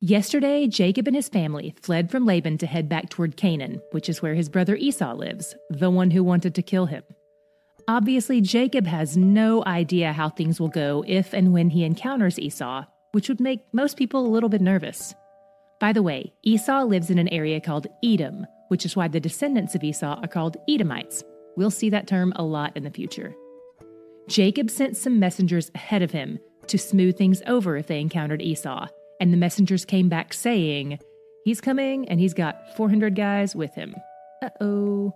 Yesterday, Jacob and his family fled from Laban to head back toward Canaan, which is where his brother Esau lives, the one who wanted to kill him. Obviously, Jacob has no idea how things will go if and when he encounters Esau, which would make most people a little bit nervous. By the way, Esau lives in an area called Edom, which is why the descendants of Esau are called Edomites. We'll see that term a lot in the future. Jacob sent some messengers ahead of him to smooth things over if they encountered Esau, and the messengers came back saying, "He's coming, and he's got 400 guys with him." Uh-oh.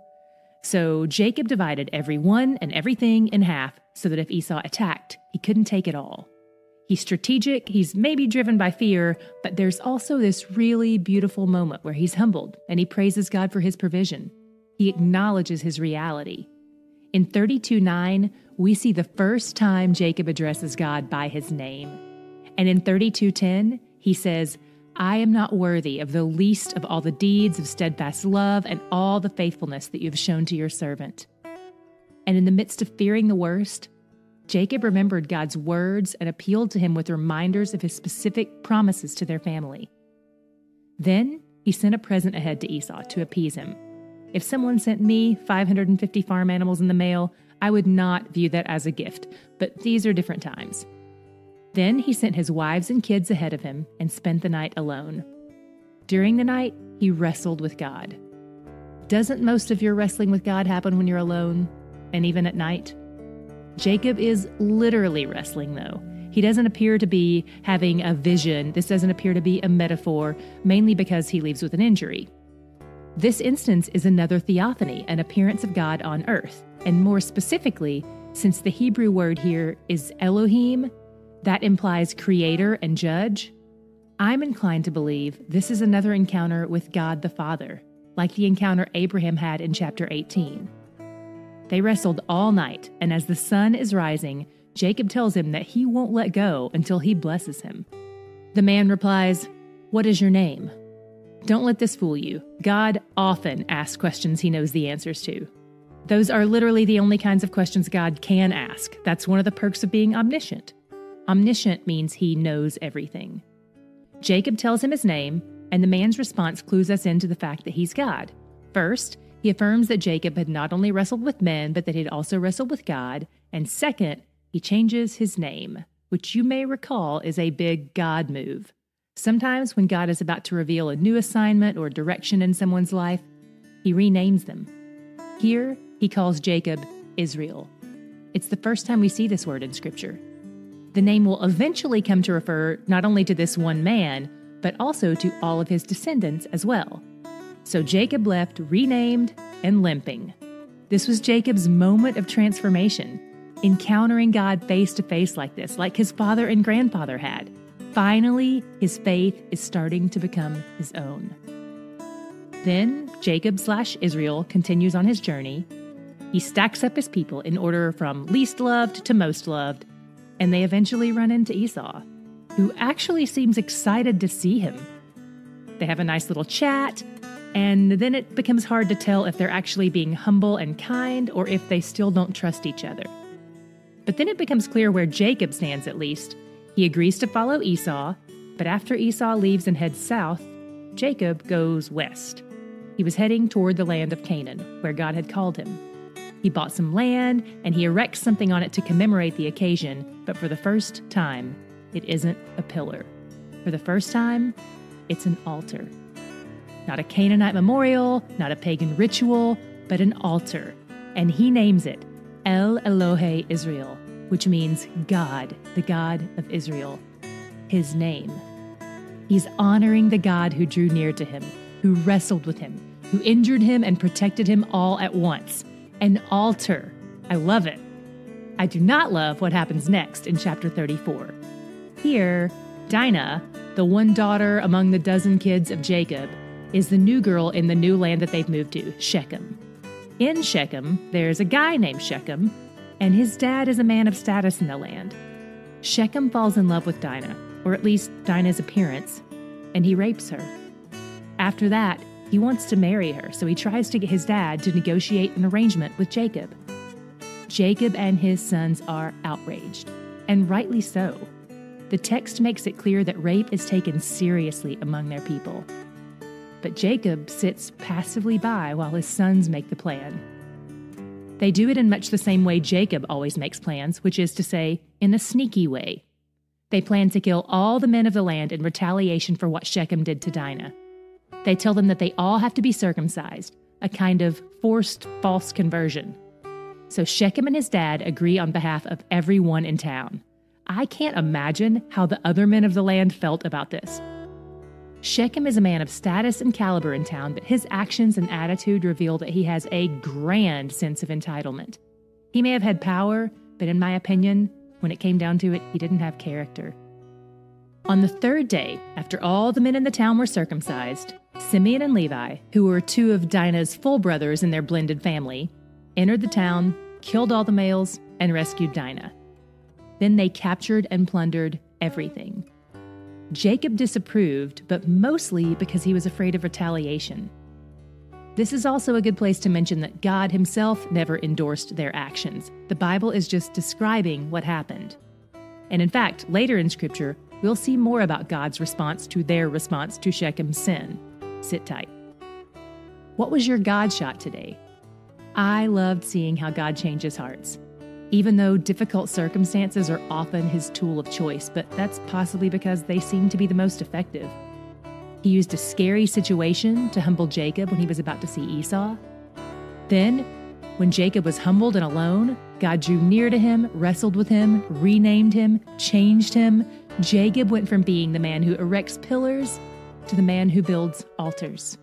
So Jacob divided everyone and everything in half so that if Esau attacked, he couldn't take it all. He's strategic, he's maybe driven by fear, but there's also this really beautiful moment where he's humbled and he praises God for his provision. He acknowledges his reality. In 32:9, we see the first time Jacob addresses God by his name. And in 32:10, he says, "I am not worthy of the least of all the deeds of steadfast love and all the faithfulness that you have shown to your servant." And in the midst of fearing the worst, Jacob remembered God's words and appealed to him with reminders of his specific promises to their family. Then he sent a present ahead to Esau to appease him. If someone sent me 550 farm animals in the mail, I would not view that as a gift, but these are different times. Then he sent his wives and kids ahead of him and spent the night alone. During the night, he wrestled with God. Doesn't most of your wrestling with God happen when you're alone, and even at night? Jacob is literally wrestling, though. He doesn't appear to be having a vision. This doesn't appear to be a metaphor, mainly because he leaves with an injury. This instance is another theophany, an appearance of God on earth. And more specifically, since the Hebrew word here is Elohim, that implies creator and judge, I'm inclined to believe this is another encounter with God the Father, like the encounter Abraham had in chapter 18. They wrestled all night, and as the sun is rising, Jacob tells him that he won't let go until he blesses him. The man replies, "What is your name?" Don't let this fool you. God often asks questions he knows the answers to. Those are literally the only kinds of questions God can ask. That's one of the perks of being omniscient. Omniscient means he knows everything. Jacob tells him his name, and the man's response clues us into the fact that he's God. First, he affirms that Jacob had not only wrestled with men, but that he'd also wrestled with God. And second, he changes his name, which you may recall is a big God move. Sometimes when God is about to reveal a new assignment or direction in someone's life, he renames them. Here, he calls Jacob Israel. It's the first time we see this word in Scripture. The name will eventually come to refer not only to this one man, but also to all of his descendants as well. So Jacob left renamed and limping. This was Jacob's moment of transformation, encountering God face to face like this, like his father and grandfather had. Finally, his faith is starting to become his own. Then Jacob/Israel continues on his journey. He stacks up his people in order from least loved to most loved, and they eventually run into Esau, who actually seems excited to see him. They have a nice little chat, and then it becomes hard to tell if they're actually being humble and kind or if they still don't trust each other. But then it becomes clear where Jacob stands, at least. He agrees to follow Esau, but after Esau leaves and heads south, Jacob goes west. He was heading toward the land of Canaan, where God had called him. He bought some land, and he erects something on it to commemorate the occasion, but for the first time, it isn't a pillar. For the first time, it's an altar. Not a Canaanite memorial, not a pagan ritual, but an altar. And he names it El Elohe Israel, which means God, the God of Israel. His name. He's honoring the God who drew near to him, who wrestled with him, who injured him and protected him all at once. An altar. I love it. I do not love what happens next in chapter 34. Here, Dinah, the one daughter among the dozen kids of Jacob, is the new girl in the new land that they've moved to, Shechem. In Shechem, there's a guy named Shechem, and his dad is a man of status in the land. Shechem falls in love with Dinah, or at least Dinah's appearance, and he rapes her. After that, he wants to marry her, so he tries to get his dad to negotiate an arrangement with Jacob. Jacob and his sons are outraged, and rightly so. the text makes it clear that rape is taken seriously among their people. But Jacob sits passively by while his sons make the plan. They do it in much the same way Jacob always makes plans, which is to say, in a sneaky way. They plan to kill all the men of the land in retaliation for what Shechem did to Dinah. They tell them that they all have to be circumcised, a kind of forced false conversion. So Shechem and his dad agree on behalf of everyone in town. I can't imagine how the other men of the land felt about this. Shechem is a man of status and caliber in town, but his actions and attitude reveal that he has a grand sense of entitlement. He may have had power, but in my opinion, when it came down to it, he didn't have character. On the third day, after all the men in the town were circumcised, Simeon and Levi, who were two of Dinah's full brothers in their blended family, entered the town, killed all the males, and rescued Dinah. Then they captured and plundered everything. Jacob disapproved, but mostly because he was afraid of retaliation. This is also a good place to mention that God himself never endorsed their actions. The Bible is just describing what happened. And in fact, later in Scripture, we'll see more about God's response to their response to Shechem's sin. Sit tight. What was your God shot today? I loved seeing how God changes hearts. Even though difficult circumstances are often his tool of choice, but that's possibly because they seem to be the most effective. He used a scary situation to humble Jacob when he was about to see Esau. Then, when Jacob was humbled and alone, God drew near to him, wrestled with him, renamed him, changed him. Jacob went from being the man who erects pillars to the man who builds altars.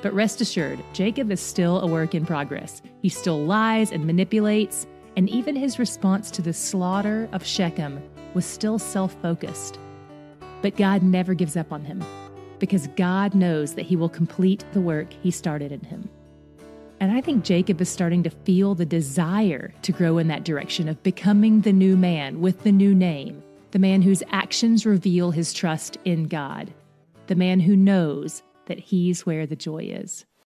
But rest assured, Jacob is still a work in progress. He still lies and manipulates, and even his response to the slaughter of Shechem was still self-focused. But God never gives up on him, because God knows that he will complete the work he started in him. And I think Jacob is starting to feel the desire to grow in that direction of becoming the new man with the new name, the man whose actions reveal his trust in God, the man who knows that he's where the joy is.